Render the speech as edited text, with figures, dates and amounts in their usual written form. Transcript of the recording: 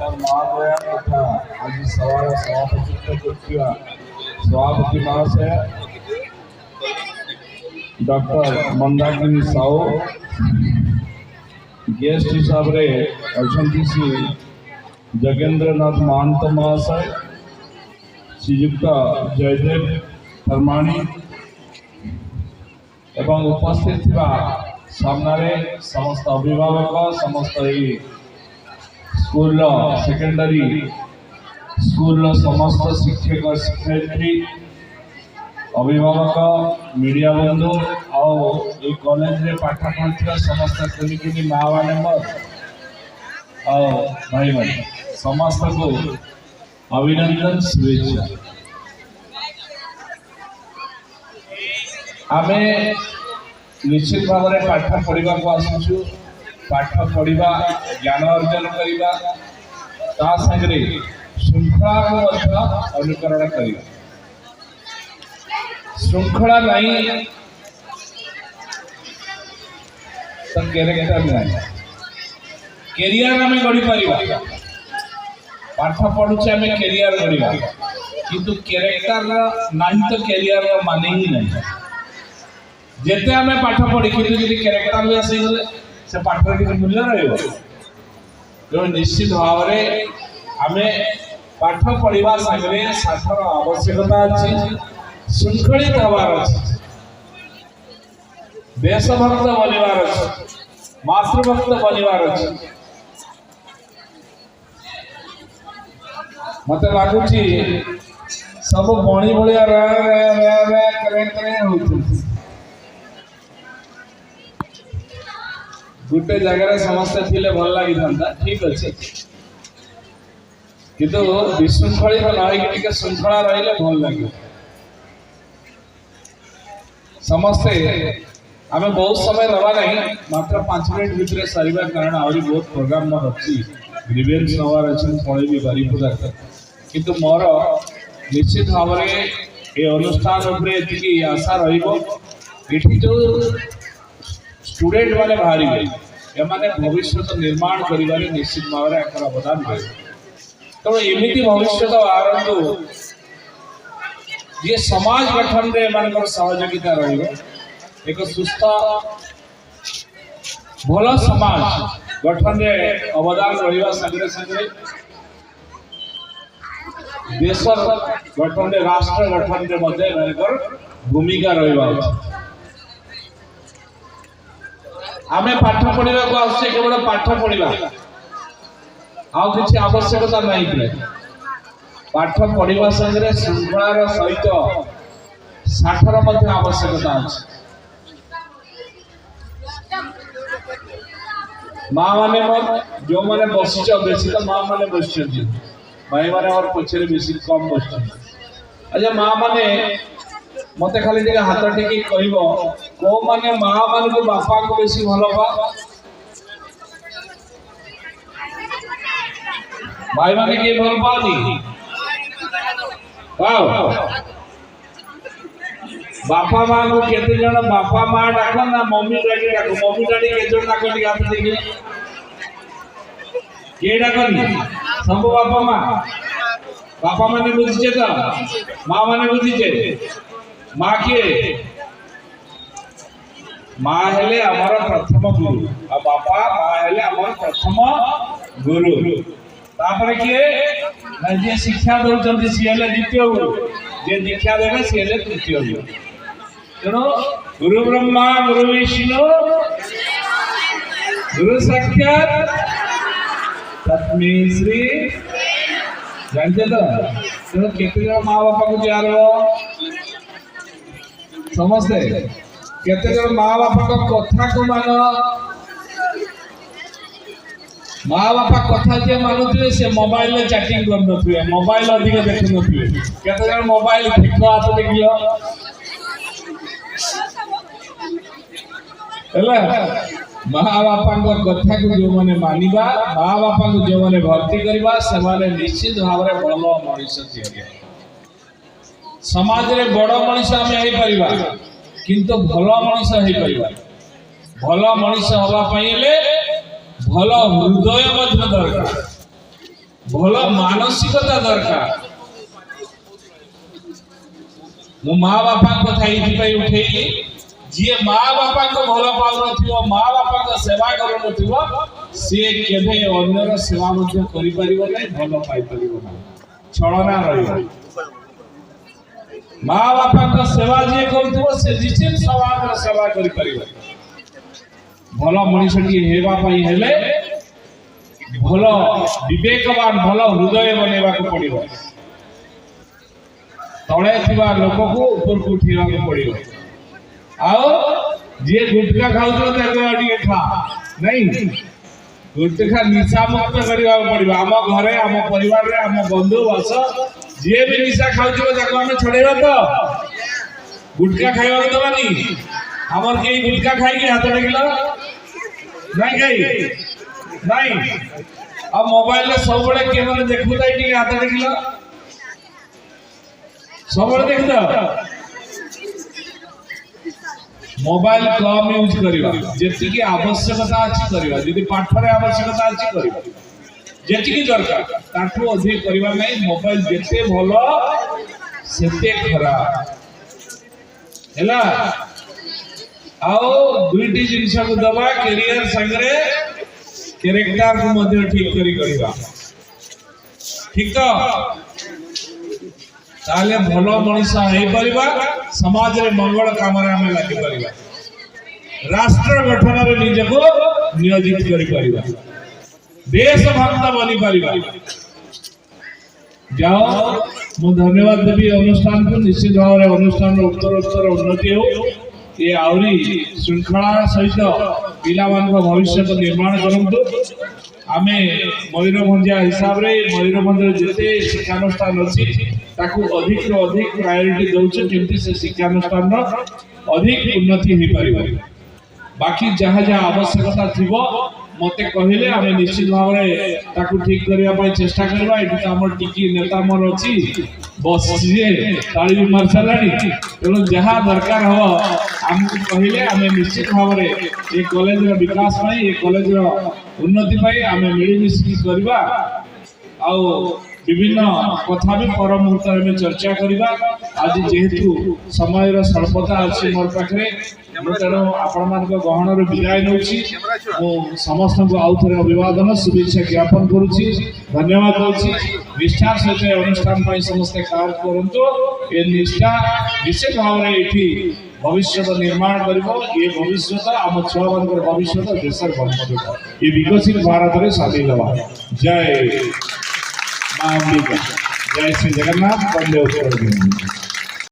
Doctor महादया तथा आज सवार सभापति सभापति महाशय डॉक्टर मंदाकिनी साहू गेस्ट हिसाब से अच्छा श्री जगेंद्रनाथ महांत महाशय श्रीयुक्त जयदेव धर्माणी एवं उपस्थित सामने समस्त अभिभावक समस्त स्कूल सेकेंडरी स्कूल समस्त शिक्षक शिक्षयित्री अभिभावक मीडिया बंधु आउ कॉलेज रे पाठ पढ़ुवा समस्त कुनी माँ मैंने भाई भाई समस्त को अभिनंदन शुभेच्छा। आमे निश्चित भाव में पाठ पढ़ा को आसुचु पाठ पढ़ा ज्ञान अर्जन करवा सागरे श्रृंखला को अनुकरण करवा श्रृंखला नहीं तो कैरेक्टर नहीं कैरियर आम गढ़ी पार पाठ पढ़ुचे आम कैरियर गढ़ा किंतु कैरेक्टर नहीं तो कैरियर माने ही नहीं जेते आम पाठ पढ़ी कि कैरेक्टर भी आसीगले से पाठ मूल्य रो निश्चित भाव में आम पाठ पढ़ा सागरे साठर आवश्यकता अच्छी श्रृंखलित हबार अच्छे देशभक्त बनवार अच्छे मातृभक्त बनवार अच्छे मत लगुच सब बणी भाया गोटे जगह समस्या थिले भल लगी था ठीक अच्छे किंतु विशृंखलित न श्रृंखला रही भल लगे समस्ते आम बहुत समय नवा नहीं मात्र 5 मिनट भितर सारे कारण आहरी बहुत प्रोग्राम मोर अच्छी ग्रीवेंस नवार अच्छे पढ़ेबी बारीपुरा किंतु मोर निश्चित भाव में ये अनुष्ठान ये आशा रही जो स्टूडेंट मैंने बाहरी एमाने भविष्य निर्माण करिबारे निश्चित भाव में एक अवदान है तो एमती भविष्य आरंभ ये समाज गठन रे मानकर सहयोगिता रही एक सुस्थ भल समाज गठन रे अवदान रहा संगे संगे देश गठन रे राष्ट्र गठन रे मध्य मानकर भूमिका रहा आमे पाठ पढ़ा को आसे केवल पाठ पढ़ा आउ किसी आवश्यकता नहीं पाठ पढ़ा संगे श्रृंखलार सहित साठर मध्य आवश्यकता अच्छे माँ मैंने जो मैंने बस बेसी तो माँ मैंने बस भाई मैंने और पछे बेसी कम बस अच्छा माँ मैंने मत खाली हाथ टेक कह माने माँ मान को बापा को बेसी भल पा भाई मैंने किए भल पानी बापा माँ को केते जन बापा माँ डाक ना मम्मी डैडी डाक मम्मी डैडी के जन डाक हाथ देखिए किए डाकनी सब बापा माने बुझीचे तो माँ माने बुझीचे माँ किए माँ हेले आमर प्रथम गुरु आ बापा माँ हेले आमर प्रथम गुरु तापर किए जे शिक्षा दौरान सी हेले द्वितीय गुरु जे दीक्षा देवे सी हेले तृतीय गुरु तेणु गुरु ब्रह्मा गुरु विष्णु गुरु साक्षात तस्मै श्री जानते तो तेणु केते माँ बापा को जार समस्ते केते माँ बापा कथा को मान माँ बापा कथा जे मानुथे से मोबाइल में चैटिंग कर मोबाइल अधिक देखु केते मोबाइल ठीक हाथ देखियो माँ बापा कथा को जो मैंने मानिबा माँ बापा को जो मैंने भर्ती करवा से माने निश्चित भाव में भल मनीष तैयारी समाज रे बड़ मनीष आम हो किंतु भल मनीष हो भल मनीष हवापाई भल हृदय दरकार भल मानसिकता दरकार मो माँ बापा कथा ये उठेली जी माँ बापा को भल पाऊन माँ बापा को सेवा कर सी केवे अन्यर सेवा करि परिबो नै भल पाई परिबो नै छलना रहिबो माँ बापा को सेवा जी करूथबो से निश्चित समाज रो सेवा करि परिबो भल मनुष्यटी हेबा पई हेले भल विवेकवान भल हृदय बनेबा को पड़िबो तळे थिबा लोक को ऊपर को उठेबा को पड़िबो आओ जे गुटखा खाउतो ताको अडी खा नहीं गुटखा निशा मुक्त करबा को पड़िबो आम घरे आम परिवार रे आम बंधु वास जे भी निशा खाउतो ताको हम छोड़ेबा तो गुटखा खाइबा को दबानी हमर के गुटखा खाई के हाथ लगिला नहीं खाई नहीं अब मोबाइल में सब बड़े कैमरा देखु ताई टी हाथ लगिला सब बड़े देखता मोबाइल कम यूज करिवा जेति की आवश्यकता अछि करिवा यदि पाठ रे आवश्यकता अछि करिवा जेति की दरकार ताठो अधिक करिवा नै मोबाइल जेते भलो सेते खराब हैला आओ दुईटी जिनिस को दबा कैरियर संगरे कैरेक्टर को मध्य ठीक करी करिवा ठीक तो ताले भलो मनुष्य हे परिबा समाज रे मंगल काम रे हमें लागि परिबा राष्ट्र गठन रे निज को नियोजित करी परिबा देश भक्त बनी परिबा जाओ मु धन्यवाद देबी अनुष्ठान को निश्चित भाव रे अनुष्ठान रो उत्तरोत्तर उन्नति हो ये आउरी श्रृंखला सहित पिला मान को भविष्य को निर्माण करंतु आमे मयूरभंजिया हिसाब रे मयूरभंज जेते शिक्षानुष्ठान अछि ताकू अधिक रो अधिक प्रायोरिटी दउछ जेंति से शिक्षानुष्ठान रो अधिक उन्नति होई परिबो बाकी जहाँ जहाँ आवश्यकता थिबो मते कहिले आमे निश्चित भाव रे ताकू ठीक करिया पय चेष्टा करबा एठी त हमर टिकी नेता मोर अछि बस जे ताली भी मार सालानी तेनो जहाँ दरकार हो हमको कहिले आमे निश्चित भाव रे ए कॉलेज रो विकास पय ए कॉलेज रो उन्नति पय आमे मिली मिसी करबा आ विभिन्न कथा भी पर मुहूर्त में चर्चा करबा आज जेहेतु समय रो स्वल्पता अछि मोर पाखरे तेणु आपण मान गहन रो विदाय नउछि समस्त को आउ थे अभिवादन शुभेच्छा ज्ञापन करुछि धन्यवाद दउछि निष्ठार सहित अनुष्ठान पय समस्त कार्य करंतु ए निष्ठा निश्चित भाव रे एठी भविष्य निर्माण करिबो ये भविष्य आम छुआ मान भविष्य देशर भविष्य ये विकसित भारत रे साथी लवा जय मां अंबिका जय श्री जगन्नाथ वंदे उत्तर